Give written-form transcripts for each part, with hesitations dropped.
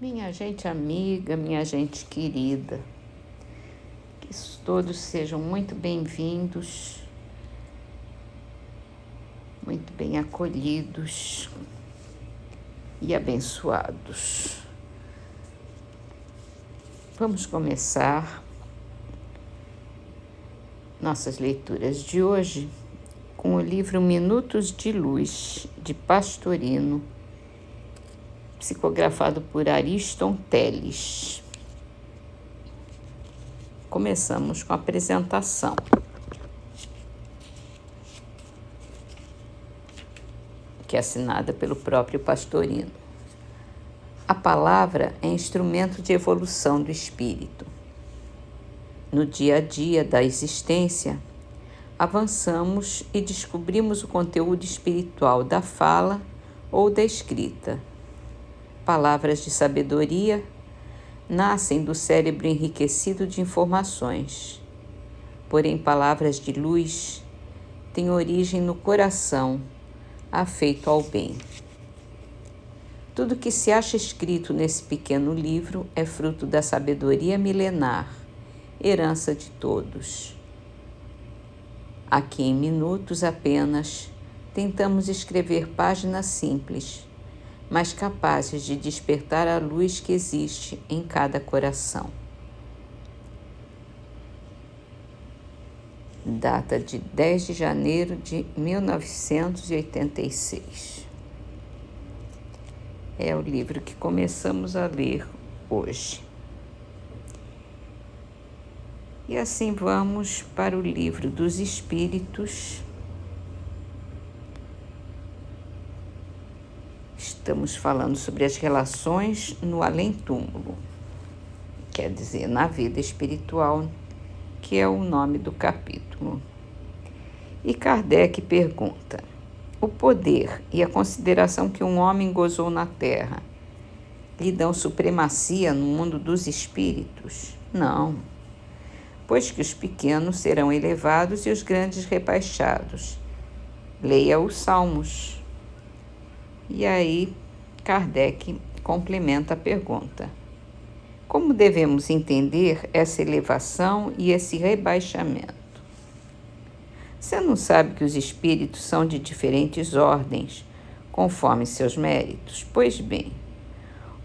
Minha gente amiga, minha gente querida, que todos sejam muito bem-vindos, muito bem acolhidos e abençoados. Vamos começar nossas leituras de hoje com o livro Minutos de Luz, de Pastorino, psicografado por Ariston Teles. Começamos com a apresentação. Que é assinada pelo próprio Pastorino. A palavra é instrumento de evolução do espírito. No dia a dia da existência, avançamos e descobrimos o conteúdo espiritual da fala ou da escrita. Palavras de sabedoria nascem do cérebro enriquecido de informações. Porém, palavras de luz têm origem no coração, afeito ao bem. Tudo que se acha escrito nesse pequeno livro é fruto da sabedoria milenar, herança de todos. Aqui em minutos apenas, tentamos escrever páginas simples, mas capazes de despertar a luz que existe em cada coração. Data de 10 de janeiro de 1986. É o livro que começamos a ler hoje. E assim vamos para o livro dos Espíritos. Estamos falando sobre as relações no além-túmulo, quer dizer, na vida espiritual, que é o nome do capítulo. E Kardec pergunta: o poder e a consideração que um homem gozou na Terra lhe dão supremacia no mundo dos espíritos? Não, pois que os pequenos serão elevados e os grandes rebaixados. Leia os Salmos. E aí, Kardec complementa a pergunta: como devemos entender essa elevação e esse rebaixamento? Você não sabe que os espíritos são de diferentes ordens, conforme seus méritos? Pois bem,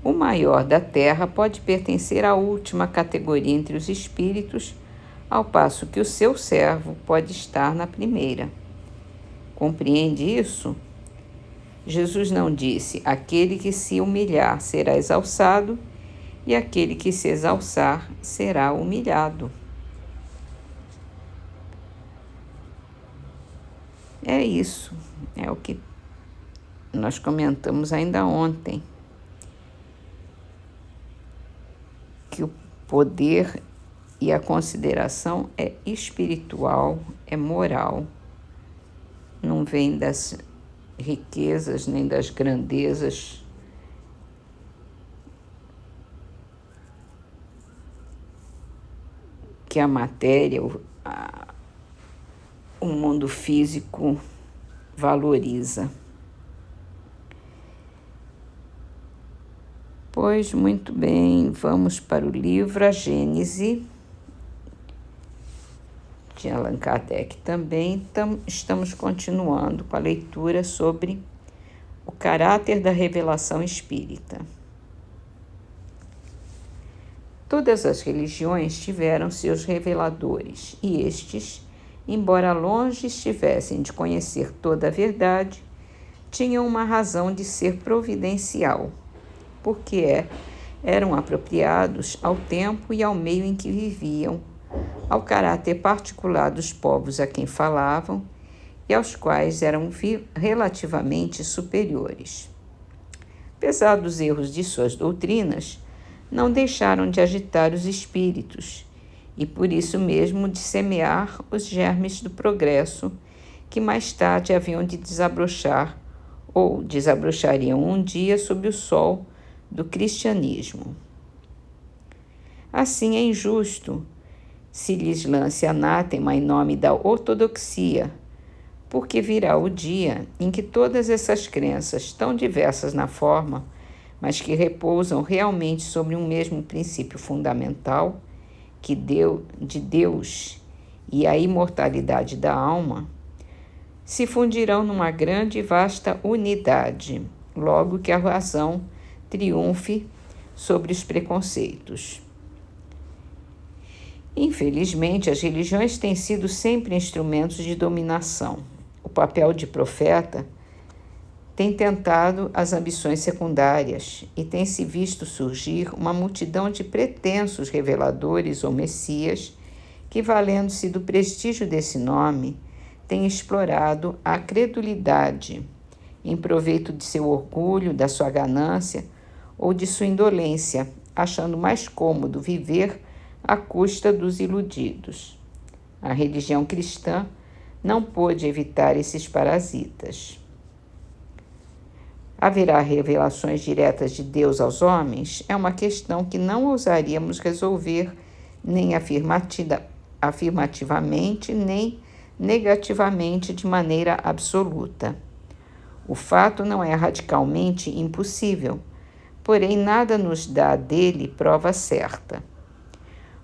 o maior da Terra pode pertencer à última categoria entre os espíritos, ao passo que o seu servo pode estar na primeira. Compreende isso? Jesus não disse: aquele que se humilhar será exalçado, e aquele que se exalçar será humilhado. É isso, é o que nós comentamos ainda ontem, que o poder e a consideração é espiritual, é moral, não vem das riquezas nem das grandezas que a matéria, o mundo físico valoriza. Pois muito bem, vamos para o livro A Gênese, de Allan Kardec também. Estamos continuando com a leitura sobre o caráter da revelação espírita. Todas as religiões tiveram seus reveladores, e estes, embora longe estivessem de conhecer toda a verdade, tinham uma razão de ser providencial, porque eram apropriados ao tempo e ao meio em que viviam, ao caráter particular dos povos a quem falavam e aos quais eram relativamente superiores. Apesar dos erros de suas doutrinas, não deixaram de agitar os espíritos e por isso mesmo de semear os germes do progresso que mais tarde haviam de desabrochar ou desabrochariam um dia sob o sol do cristianismo. Assim é injusto se lhes lance anátema em nome da ortodoxia, porque virá o dia em que todas essas crenças, tão diversas na forma, mas que repousam realmente sobre um mesmo princípio fundamental, que de Deus e a imortalidade da alma, se fundirão numa grande e vasta unidade, logo que a razão triunfe sobre os preconceitos. Infelizmente, as religiões têm sido sempre instrumentos de dominação. O papel de profeta tem tentado as ambições secundárias e tem se visto surgir uma multidão de pretensos reveladores ou messias que, valendo-se do prestígio desse nome, têm explorado a credulidade em proveito de seu orgulho, da sua ganância ou de sua indolência, achando mais cômodo viver à custa dos iludidos. A religião cristã não pôde evitar esses parasitas. Haverá revelações diretas de Deus aos homens? É uma questão que não ousaríamos resolver nem afirmativamente, nem negativamente de maneira absoluta. O fato não é radicalmente impossível, porém nada nos dá dele prova certa.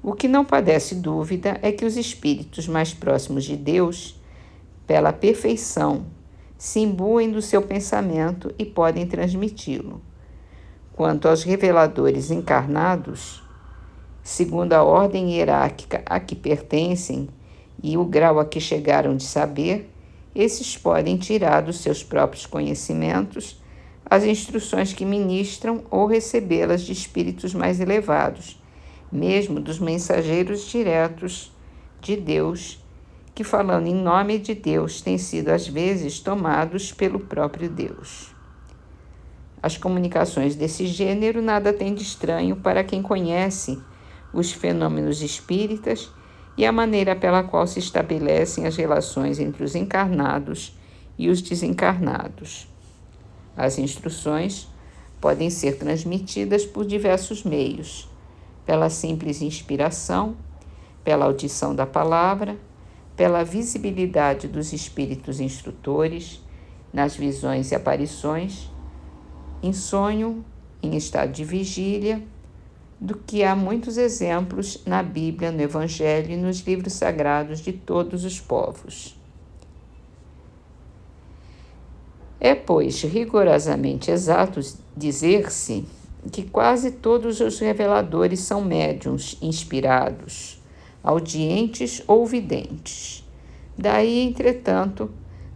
O que não padece dúvida é que os espíritos mais próximos de Deus, pela perfeição, se imbuem do seu pensamento e podem transmiti-lo. Quanto aos reveladores encarnados, segundo a ordem hierárquica a que pertencem e o grau a que chegaram de saber, esses podem tirar dos seus próprios conhecimentos as instruções que ministram ou recebê-las de espíritos mais elevados, mesmo dos mensageiros diretos de Deus, que, falando em nome de Deus, têm sido às vezes tomados pelo próprio Deus. As comunicações desse gênero nada têm de estranho para quem conhece os fenômenos espíritas e a maneira pela qual se estabelecem as relações entre os encarnados e os desencarnados. As instruções podem ser transmitidas por diversos meios, pela simples inspiração, pela audição da palavra, pela visibilidade dos espíritos instrutores, nas visões e aparições, em sonho, em estado de vigília, do que há muitos exemplos na Bíblia, no Evangelho e nos livros sagrados de todos os povos. É, pois, rigorosamente exato dizer-se que quase todos os reveladores são médiuns inspirados, audientes ou videntes. Daí, entretanto,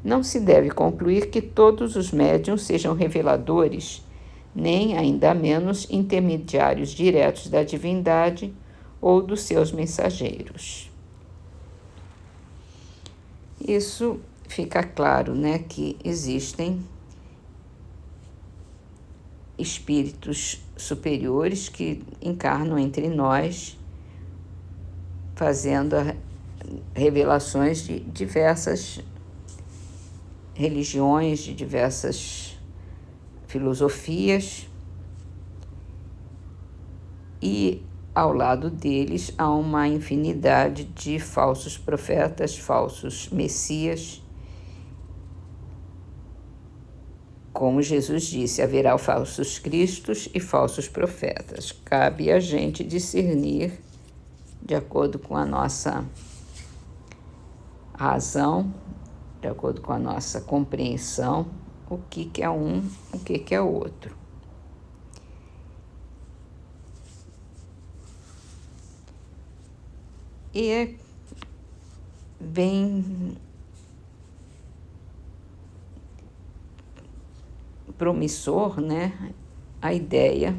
não se deve concluir que todos os médiuns sejam reveladores, nem, ainda menos, intermediários diretos da divindade ou dos seus mensageiros. Isso fica claro, né, que existem espíritos superiores que encarnam entre nós, fazendo revelações de diversas religiões, de diversas filosofias, e ao lado deles há uma infinidade de falsos profetas, falsos messias. Como Jesus disse, haverá falsos cristos e falsos profetas. Cabe a gente discernir, de acordo com a nossa razão, de acordo com a nossa compreensão, o que é um, o que é outro. E é bem promissor, né, a ideia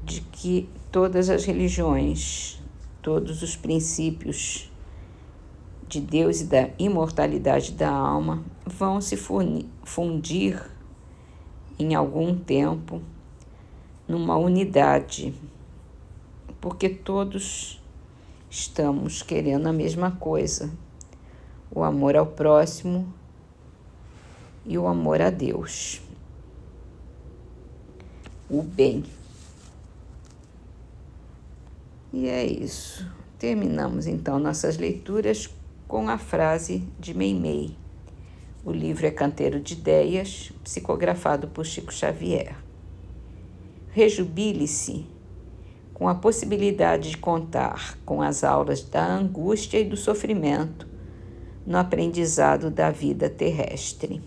de que todas as religiões, todos os princípios de Deus e da imortalidade da alma vão se fundir em algum tempo numa unidade, porque todos estamos querendo a mesma coisa, o amor ao próximo e o amor a Deus, o bem. E é isso. Terminamos então nossas leituras com a frase de Meimei: O livro é Canteiro de Ideias, psicografado por Chico Xavier. Rejubile-se com a possibilidade de contar com as aulas da angústia e do sofrimento no aprendizado da vida terrestre.